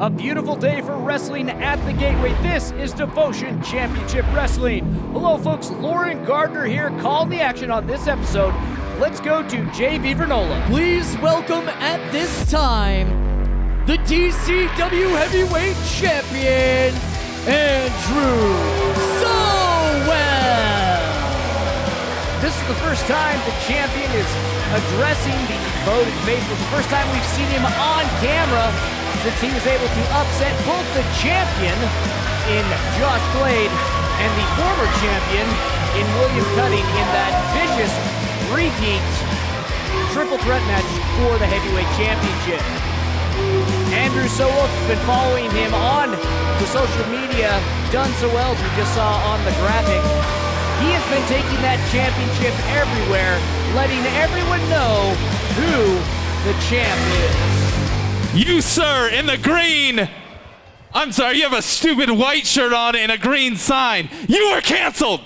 A beautiful day for wrestling at the Gateway. This is Devotion Championship Wrestling. Hello folks, Lauren Gardner here, calling the action on this episode. Let's go to JV Vernola. Please welcome at this time, the DCW Heavyweight Champion, Andrew Sowell. This is the first time the champion is addressing the devoted faithful. It's the first time we've seen him on camera since he was able to upset both the champion in Josh Glade and the former champion in William Cutting in that vicious repeat triple threat match for the heavyweight championship. Andrew Sowell has been following him on the social media, done so well as we just saw on the graphic. He has been taking that championship everywhere, letting everyone know who the champ is. You, sir, in the green. I'm sorry, you have a stupid white shirt on and a green sign. You are canceled.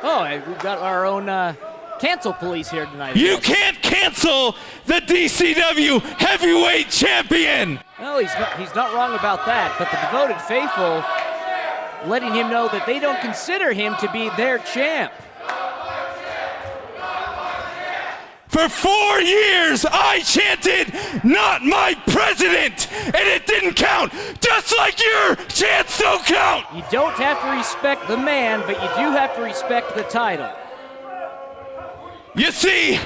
Oh, we've got our own cancel police here tonight. You can't cancel the DCW Heavyweight Champion. No, he's not wrong about that, but the devoted faithful letting him know that they don't consider him to be their champ. For 4 years, I chanted, "Not my president," and it didn't count, just like your chants don't count. You don't have to respect the man, but you do have to respect the title. You see,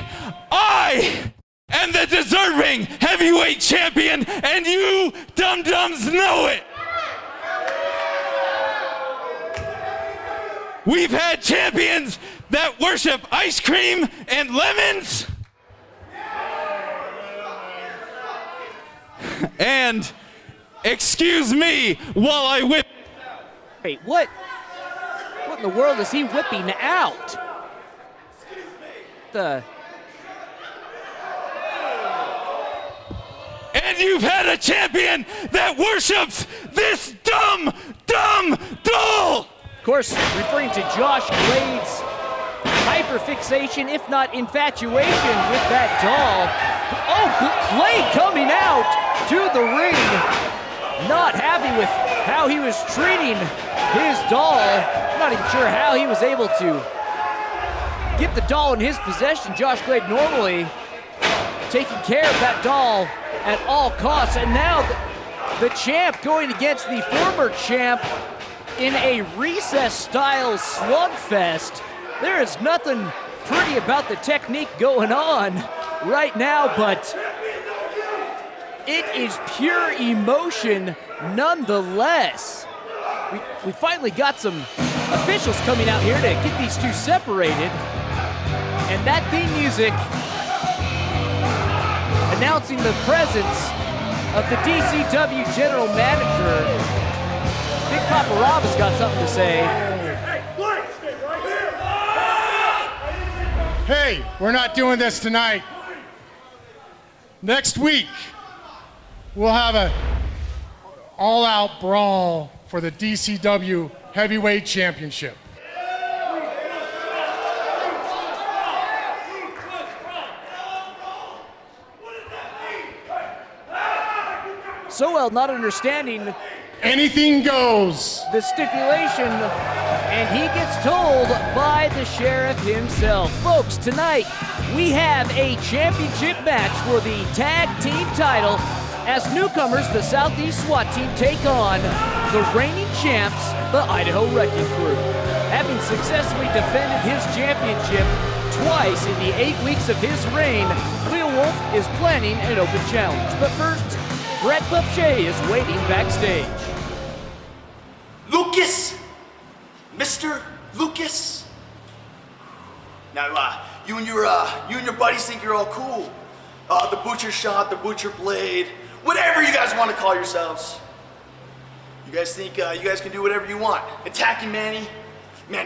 I am the deserving heavyweight champion, and you dum-dums know it. We've had champions that worship ice cream and lemons. And excuse me while I whip. Wait, what in the world is he whipping out? And you've had a champion that worships this dumb doll. Of course, referring to Josh Glade's hyperfixation, if not infatuation, with that doll. Oh, Glade coming out to the ring, not happy with how he was treating his doll. I'm not even sure how he was able to get the doll in his possession. Josh Glade normally taking care of that doll at all costs, and now the champ going against the former champ in a recess-style slugfest. There is nothing pretty about the technique going on right now, but it is pure emotion nonetheless. We finally got some officials coming out here to get these two separated, and that theme music announcing the presence of the DCW General Manager. Big Papa Rob has got something to say. Hey, we're not doing this tonight. Next week, we'll have an all-out brawl for the DCW Heavyweight Championship. Sowell not understanding Anything goes. the stipulation, and he gets told by the sheriff himself. Folks, tonight we have a championship match for the tag team title as newcomers, the Southeast SWAT team, take on the reigning champs, the Idaho Wrecking Crew. Having successfully defended his championship twice in the 8 weeks of his reign, Cleo Wolf is planning an open challenge. But first, Brett Buffshay is waiting backstage. Lucas! Mr. Lucas! Now, you and your buddies think you're all cool. The Butcher Shot, the Butcher Blade, whatever you guys want to call yourselves. You guys think you guys can do whatever you want. Attacking Manny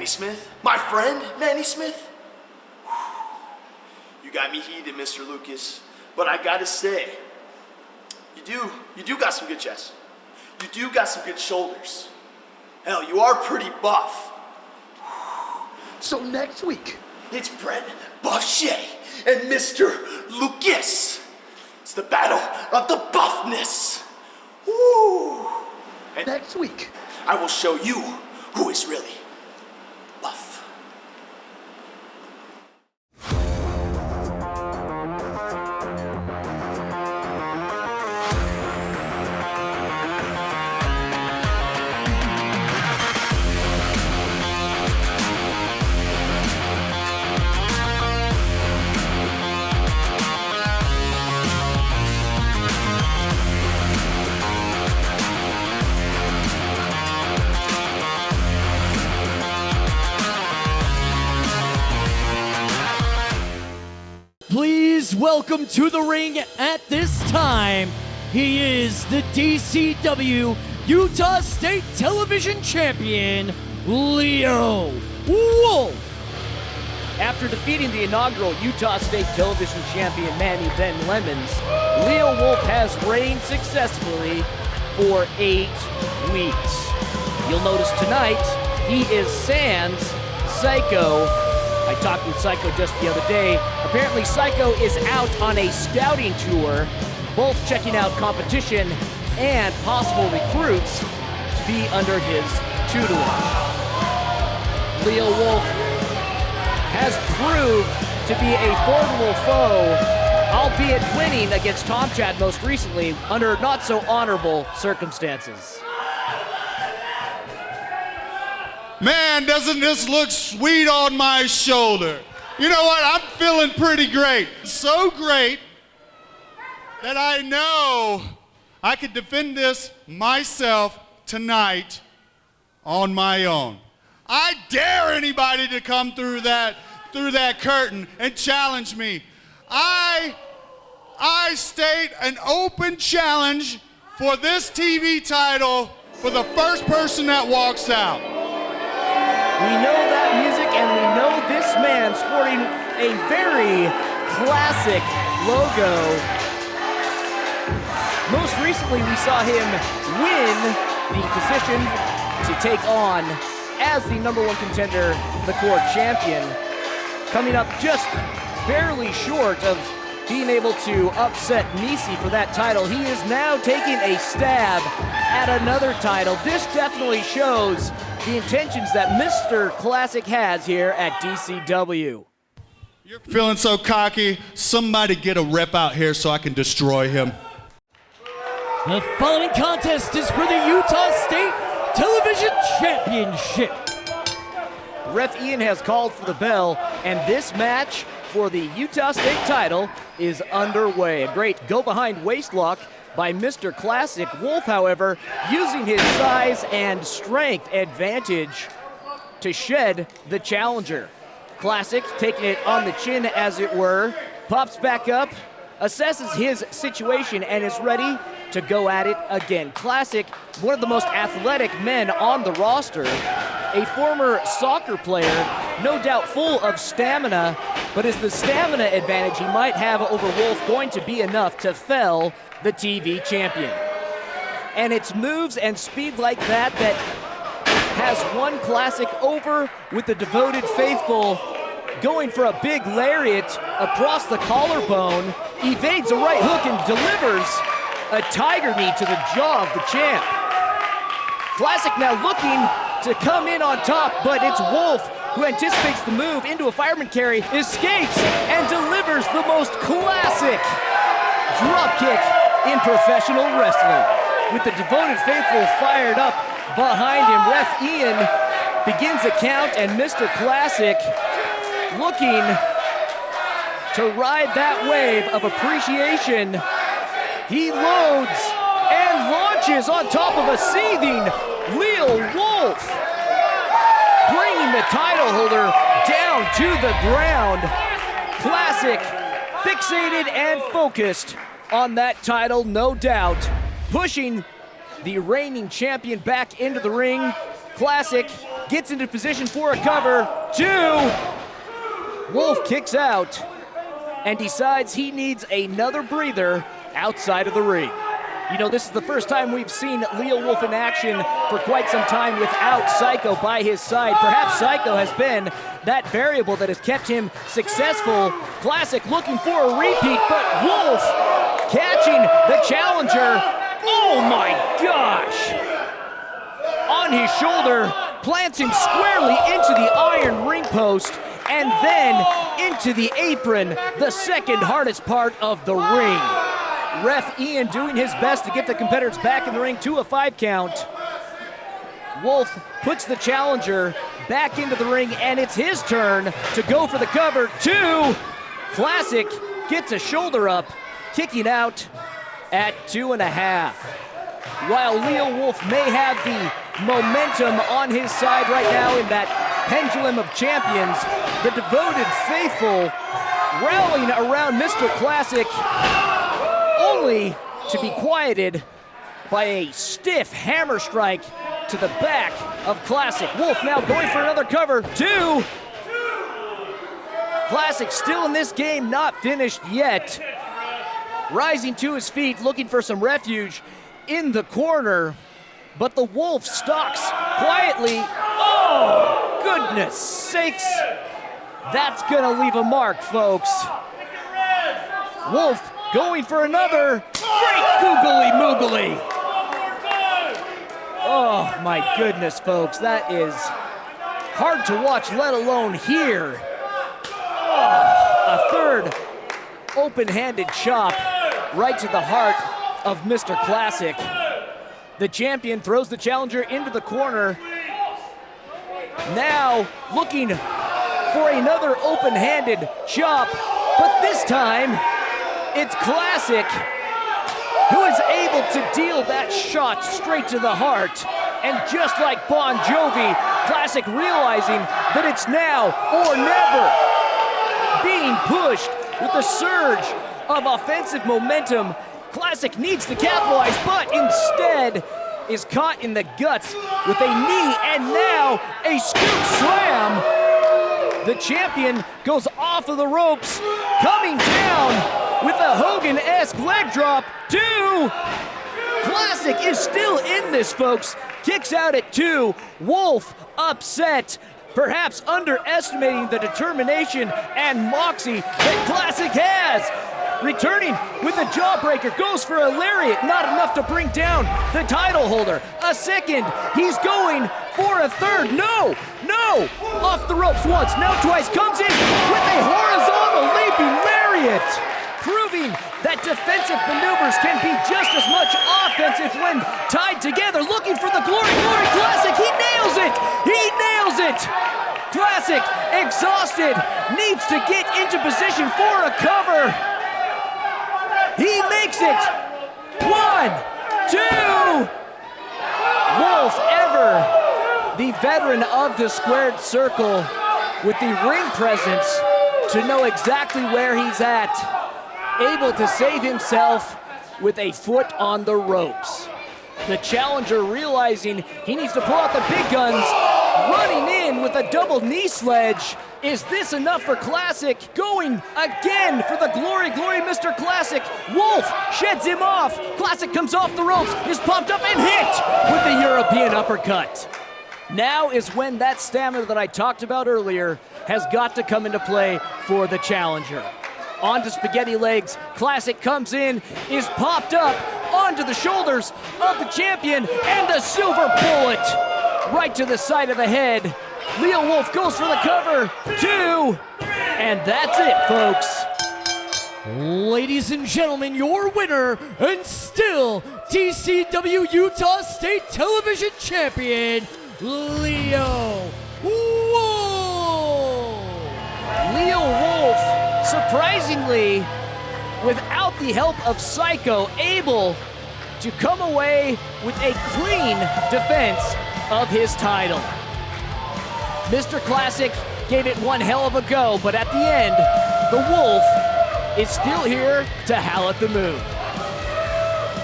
Smith, my friend, Manny Smith. You got me heated, Mr. Lucas. But I gotta say, you do got some good chest. You do got some good shoulders. Hell, you are pretty buff. So next week, it's Brett Buffshay and Mr. Lucas. It's the battle of the buffness. Woo! And next week, I will show you who is really buff. Please welcome to the ring at this time, he is the DCW Utah State Television Champion, Leo Wolf. After defeating the inaugural Utah State Television Champion Manny Ben Lemons, Leo Wolf has reigned successfully for 8 weeks. You'll notice tonight, he is sans Psycho. I talked with Psycho just the other day. Apparently Psycho is out on a scouting tour, both checking out competition and possible recruits to be under his tutelage. Leo Wolf has proved to be a formidable foe, albeit winning against Tom Chad most recently under not so honorable circumstances. Man, doesn't this look sweet on my shoulder? You know what? I'm feeling pretty great. So great that I know I could defend this myself tonight on my own. I dare anybody to come through that curtain and challenge me. I state an open challenge for this TV title for the first person that walks out. We know that music, and we know this man sporting a very classic logo. Most recently, we saw him win the position to take on, as the #1 contender, the court champion, coming up just barely short of being able to upset Nisi for that title. He is now taking a stab at another title. This definitely shows the intentions that Mr. Classic has here at DCW. You're feeling so cocky. Somebody get a rep out here so I can destroy him. The following contest is for the Utah State Television Championship. Ref Ian has called for the bell, and this match for the Utah State title is underway. A great go-behind waistlock by Mr. Classic. Wolf, however, using his size and strength advantage to shed the challenger. Classic taking it on the chin, as it were, pops back up, assesses his situation, and is ready to go at it again. Classic, one of the most athletic men on the roster, a former soccer player, no doubt full of stamina, but is the stamina advantage he might have over Wolf going to be enough to fell the TV champion? And it's moves and speed like that that has won Classic over, with the devoted faithful going for a big lariat across the collarbone, evades a right hook and delivers a tiger knee to the jaw of the champ. Classic now looking to come in on top, but it's Wolf who anticipates the move into a fireman carry, escapes, and delivers the most classic dropkick in professional wrestling. With the devoted faithful fired up behind him, Ref Ian begins a count, and Mr. Classic looking to ride that wave of appreciation. He loads and launches on top of a seething Leo Wolf, bringing the title holder down to the ground. Classic fixated and focused on that title, no doubt, pushing the reigning champion back into the ring. Classic gets into position for a cover. 2. Wolf kicks out and decides he needs another breather outside of the ring. You know, this is the first time we've seen Leo Wolf in action for quite some time without Psycho by his side. Perhaps Psycho has been that variable that has kept him successful. Classic looking for a repeat, but Wolf catching the challenger Oh my gosh! On his shoulder, plants him squarely into the iron ring post, and then into the apron, the second hardest part of the ring. Ref Ian doing his best to get the competitors back in the ring to a 5 count. Wolf puts the challenger back into the ring, and it's his turn to go for the cover. 2. Classic gets a shoulder up, kicking out at 2.5. While Leo Wolf may have the momentum on his side right now in that pendulum of champions, the devoted faithful rallying around Mr. Classic, only to be quieted by a stiff hammer strike to the back of Classic. Wolf now going for another cover. 2. Classic still in this game, not finished yet. Rising to his feet, looking for some refuge in the corner, but the Wolf stalks quietly. Oh, goodness sakes. That's gonna leave a mark, folks. Wolf going for another. Great googly moogly. Oh my goodness, folks. That is hard to watch, let alone hear. Oh, a third open-handed chop right to the heart of Mr. Classic. The champion throws the challenger into the corner. Now looking for another open-handed chop, but this time it's Classic who is able to deal that shot straight to the heart. And just like Bon Jovi, Classic realizing that it's now or never, being pushed with a surge of offensive momentum. Classic needs to capitalize, but instead is caught in the guts with a knee, and now a scoop slam. The champion goes off of the ropes, coming down with a Hogan-esque leg drop. 2. Classic is still in this, folks. Kicks out at 2. Wolf upset, perhaps underestimating the determination and moxie that Classic has. Returning with a jawbreaker, goes for a lariat, not enough to bring down the title holder. A second, he's going for a third. No, off the ropes once, now twice, comes in with a horizontal leaping lariat, proving that defensive maneuvers can be just as much offensive when tied together. Looking for the glory, Classic, he nails it! Classic, exhausted, needs to get into position for a cover. He makes it! 1, 2! Wolf, ever the veteran of the squared circle, with the ring presence to know exactly where he's at, able to save himself with a foot on the ropes. The challenger realizing he needs to pull out the big guns, running in with a double knee sledge. Is this enough for Classic? Going again for the glory, Mr. Classic. Wolf sheds him off. Classic comes off the ropes, is pumped up and hit with the European uppercut. Now is when that stamina that I talked about earlier has got to come into play for the challenger. Onto spaghetti legs, Classic comes in, is popped up onto the shoulders of the champion, and a silver bullet right to the side of the head. Leo Wolf goes for the cover. 2, and that's it, folks. Ladies and gentlemen, your winner and still DCW Utah State Television Champion, Leo Wolf. Leo Wolf, surprisingly, without the help of Psycho, able to come away with a clean defense of his title. Mr. Classic gave it one hell of a go, but at the end, the Wolf is still here to howl at the moon.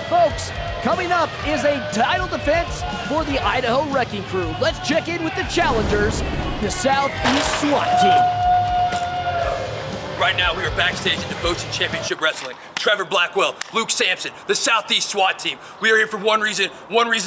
Folks, coming up is a title defense for the Idaho Wrecking Crew. Let's check in with the challengers, the Southeast SWAT team. Right now, we are backstage at Devotion Championship Wrestling. Trevor Blackwell, Luke Sampson, the Southeast SWAT team. We are here for one reason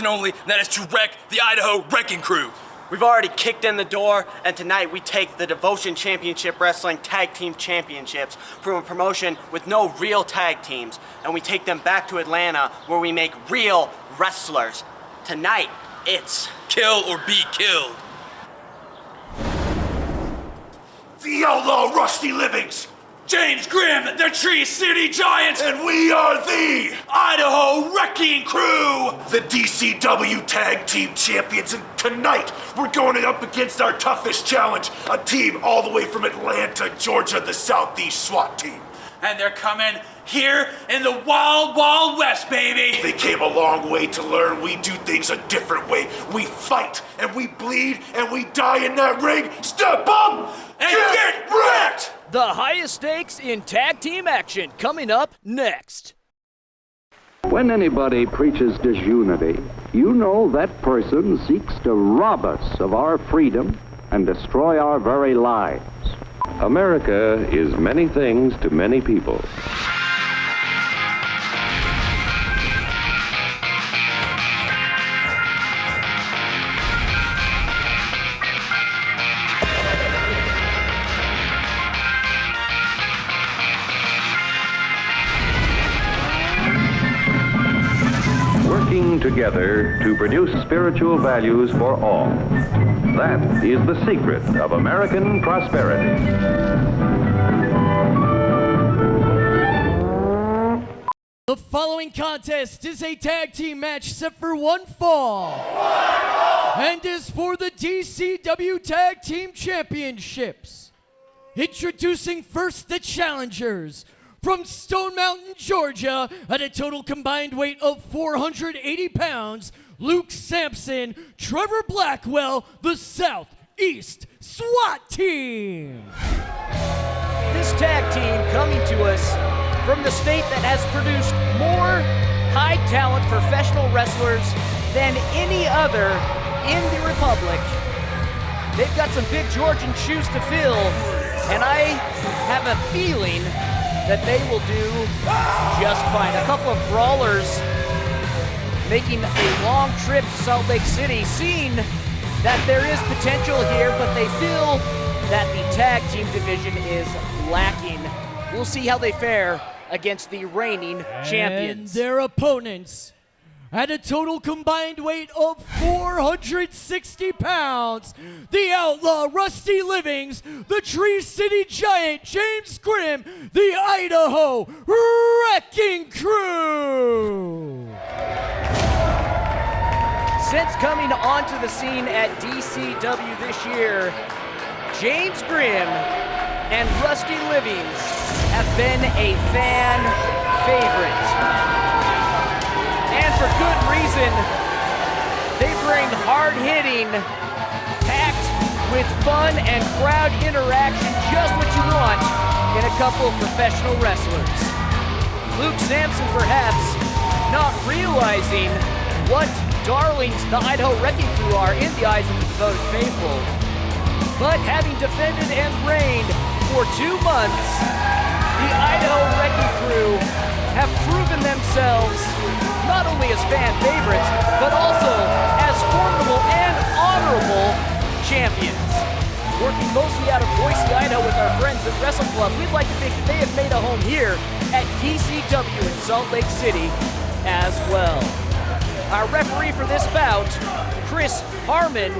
only, and that is to wreck the Idaho Wrecking Crew. We've already kicked in the door, and tonight we take the Devotion Championship Wrestling Tag Team Championships from a promotion with no real tag teams, and we take them back to Atlanta where we make real wrestlers. Tonight, it's Kill or be killed. The Outlaw Rusty Livings, James Grimm, the Tree City Giants, and we are the Idaho Wrecking Crew. the DCW Tag Team Champions, and tonight we're going up against our toughest challenge, a team all the way from Atlanta, Georgia, the Southeast SWAT team. And they're coming here in the Wild Wild West, baby. They came a long way to learn we do things a different way. We fight, and we bleed, and we die in that ring. Step up And get wrecked! The highest stakes in tag team action coming up next. When anybody preaches disunity, you know that person seeks to rob us of our freedom and destroy our very lives. America is many things to many people. Working together to produce spiritual values for all. That is the secret of American prosperity. The following contest is a tag team match set for one fall. And is for the DCW Tag Team Championships. Introducing first the challengers. From Stone Mountain, Georgia, at a total combined weight of 480 pounds, Luke Sampson, Trevor Blackwell, the Southeast SWAT Team. This tag team coming to us from the state that has produced more high-talent professional wrestlers than any other in the Republic. They've got some big Georgian shoes to fill, and I have a feeling that they will do just fine. A couple of brawlers making a long trip to Salt Lake City, seeing that there is potential here, but they feel that the tag team division is lacking. We'll see how they fare against the reigning champions. And their opponents, at a total combined weight of 460 pounds, the Outlaw Rusty Livings, the Tree City Giant James Grimm, the Idaho Wrecking Crew. Since coming onto the scene at DCW this year, James Grimm and Rusty Livings have been a fan favorite. And for good reason. They bring hard-hitting, packed with fun and crowd interaction, just what you want in a couple of professional wrestlers. Luke Sampson perhaps not realizing what darlings the Idaho Wrecking Crew are in the eyes of the devoted faithful. But having defended and reigned for 2 months, the Idaho Wrecking Crew have proven themselves not only as fan favorites, but also as formidable and honorable champions. Working mostly out of Boise, Idaho with our friends at Wrestle Club, we'd like to think that they have made a home here at DCW in Salt Lake City as well. Our referee for this bout, Chris Harmon,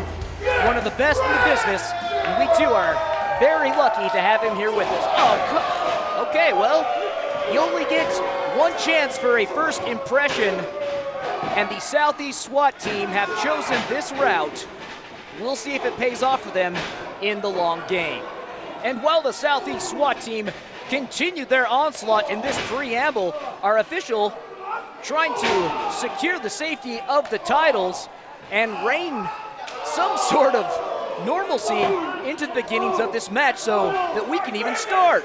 one of the best in the business, and we too are very lucky to have him here with us. Oh, okay, well, you only get one chance for a first impression, and the Southeast SWAT team have chosen this route. We'll see if it pays off for them in the long game. And while the Southeast SWAT team continued their onslaught in this preamble, our official trying to secure the safety of the titles and reign some sort of normalcy into the beginnings of this match so that we can even start.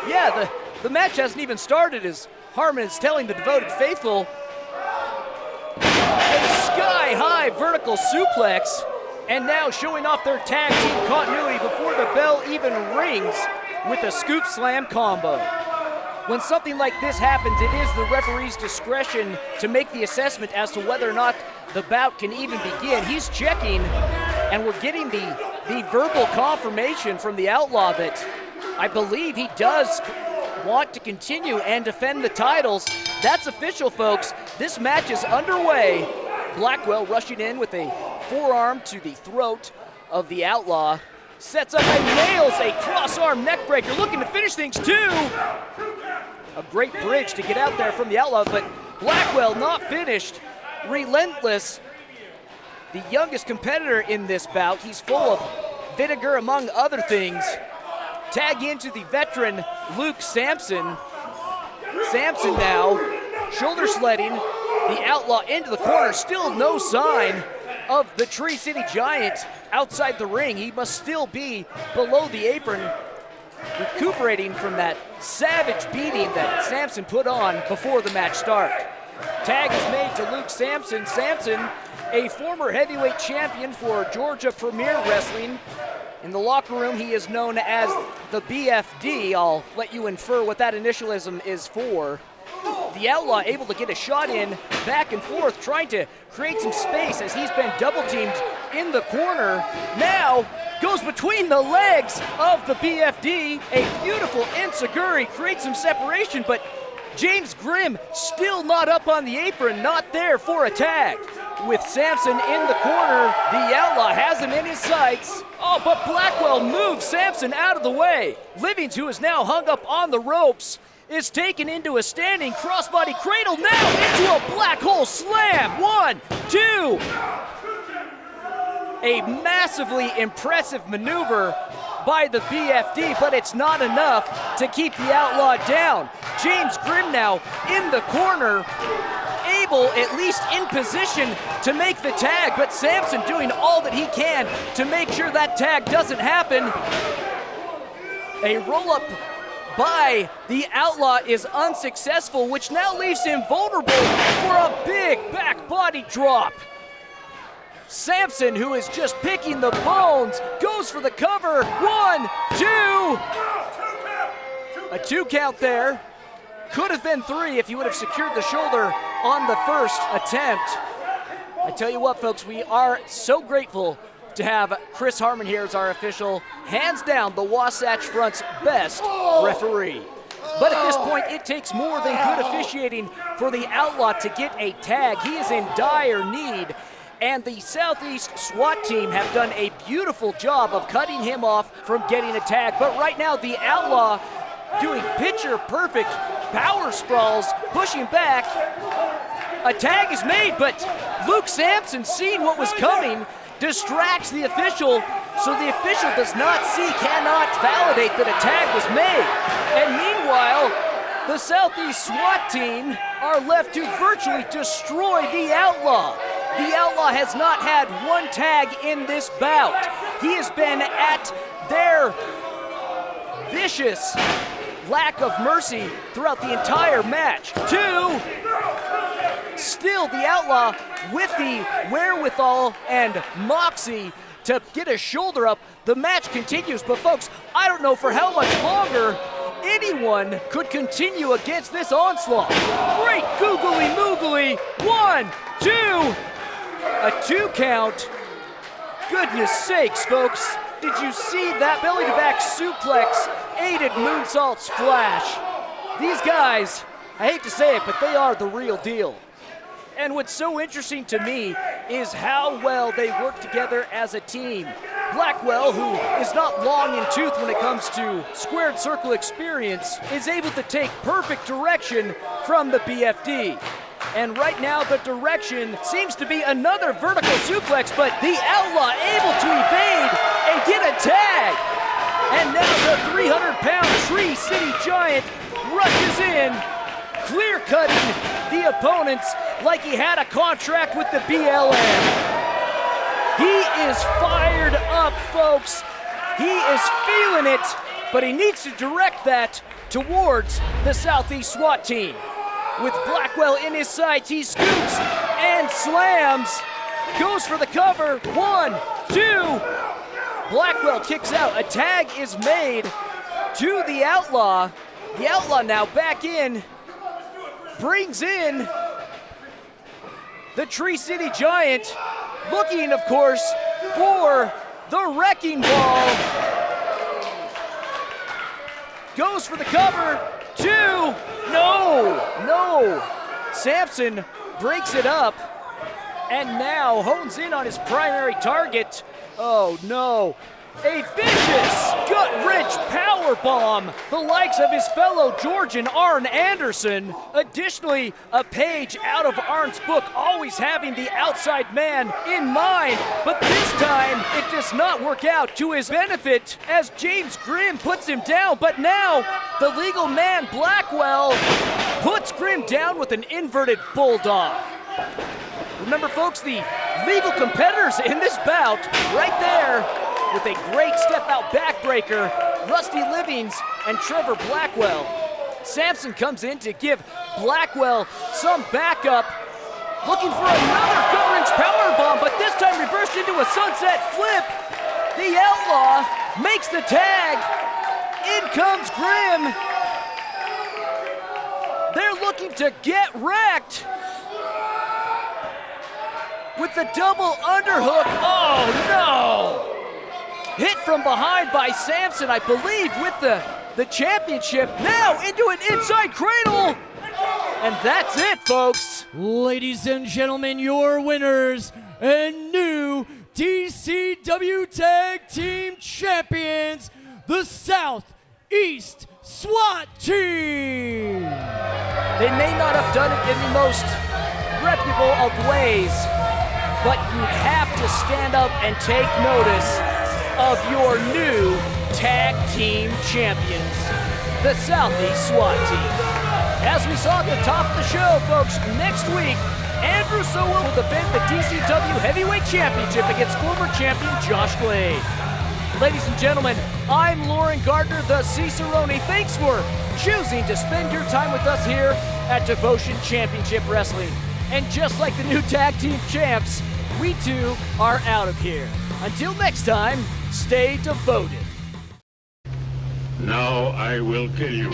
Yeah, the match hasn't even started as Harmon is telling the devoted faithful a sky-high vertical suplex, and now showing off their tag team continuity before the bell even rings with a scoop slam combo. When something like this happens, it is the referee's discretion to make the assessment as to whether or not the bout can even begin. He's checking And we're getting the verbal confirmation from the Outlaw that I believe he does want to continue and defend the titles. That's official, folks. This match is underway. Blackwell rushing in with a forearm to the throat of the Outlaw. Sets up and nails a cross-arm neckbreaker, looking to finish things too. A great bridge to get out there from the Outlaw, but Blackwell not finished. Relentless, the youngest competitor in this bout. He's full of vinegar, among other things. Tag into the veteran Luke Sampson. Sampson now shoulder sledding the Outlaw into the corner. Still no sign of the Tree City Giant outside the ring. He must still be below the apron, recuperating from that savage beating that Sampson put on before the match start. Tag is made to Luke Sampson. Sampson, a former heavyweight champion for Georgia Premier Wrestling. In the locker room, he is known as the BFD. I'll let you infer what that initialism is for. The Outlaw able to get a shot in, back and forth, trying to create some space as he's been double-teamed in the corner. Now goes between the legs of the BFD. A beautiful enziguri creates some separation, but James Grimm still not up on the apron, not there for a tag. With Sampson in the corner, the Outlaw has him in his sights. Oh, but Blackwell moves Sampson out of the way. Livings, who is now hung up on the ropes, is taken into a standing crossbody cradle, now into a black hole slam. 1, 2. A massively impressive maneuver by the BFD, but it's not enough to keep the Outlaw down. James Grimm now in the corner, able, at least in position, to make the tag, but Sampson doing all that he can to make sure that tag doesn't happen. A roll-up by the Outlaw is unsuccessful, which now leaves him vulnerable for a big back body drop. Sampson, who is just picking the bones, goes for the cover. 1, 2. A 2 count there. Could have been 3 if he would have secured the shoulder on the first attempt. I tell you what, folks, we are so grateful to have Chris Harmon here as our official, hands down the Wasatch Front's best referee. But at this point, it takes more than good officiating for the Outlaw to get a tag. He is in dire need, and the Southeast SWAT team have done a beautiful job of cutting him off from getting a tag. But right now, the Outlaw doing picture-perfect power sprawls, pushing back. A tag is made, but Luke Sampson, seeing what was coming, distracts the official, so the official does not see, cannot validate that a tag was made. And meanwhile, the Southeast SWAT team are left to virtually destroy the Outlaw. The Outlaw has not had one tag in this bout. He has been at their vicious lack of mercy throughout the entire match. 2. Still the Outlaw with the wherewithal and moxie to get a shoulder up. The match continues, but folks, I don't know for how much longer anyone could continue against this onslaught. Great googly moogly. 1, 2. A 2 count. Goodness sakes, folks. Did you see that belly-to-back suplex, aided moonsault splash? These guys, I hate to say it, but they are the real deal. And what's so interesting to me is how well they work together as a team. Blackwell, who is not long in tooth when it comes to squared circle experience, is able to take perfect direction from the BFD. And right now the direction seems to be another vertical suplex, but the Outlaw able to evade and get a tag. And now the 300-pound Tree City Giant rushes in, clear-cutting the opponents like he had a contract with the BLM. He is fired up, folks. He is feeling it, but he needs to direct that towards the Southeast SWAT team. With Blackwell in his sights, he scoops and slams, goes for the cover. 1, 2. Blackwell kicks out. A tag is made to the Outlaw. The Outlaw now back in, brings in the Tree City Giant, looking, of course, for the wrecking ball. Goes for the cover. 2. No. Sampson breaks it up and now hones in on his primary target. Oh no. A vicious, gut-wrench power bomb, the likes of his fellow Georgian Arn Anderson. Additionally, a page out of Arn's book, always having the outside man in mind. But this time, it does not work out to his benefit as James Grimm puts him down. But now, the legal man Blackwell puts Grimm down with an inverted bulldog. Remember, folks, the legal competitors in this bout, right there, with a great step-out backbreaker, Rusty Livings and Trevor Blackwell. Sampson comes in to give Blackwell some backup, looking for another gut-wrench powerbomb, but this time reversed into a sunset flip. The Outlaw makes the tag. In comes Grimm. They're looking to get wrecked with the double underhook. Oh no! Hit from behind by Sampson, I believe, with the championship. Now into an inside cradle. And that's it, folks. Ladies and gentlemen, your winners and new DCW Tag Team Champions, the Southeast SWAT Team. They may not have done it in the most reputable of ways, but you have to stand up and take notice of your new tag team champions, the Southeast SWAT Team. As we saw at the top of the show, folks, next week, Andrew Sowell will defend the DCW Heavyweight Championship against former champion Josh Glade. Ladies and gentlemen, I'm Lauren Gardner, the Cicerone. Thanks for choosing to spend your time with us here at Devotion Championship Wrestling. And just like the new tag team champs, we too are out of here. Until next time, stay devoted. Now I will kill you.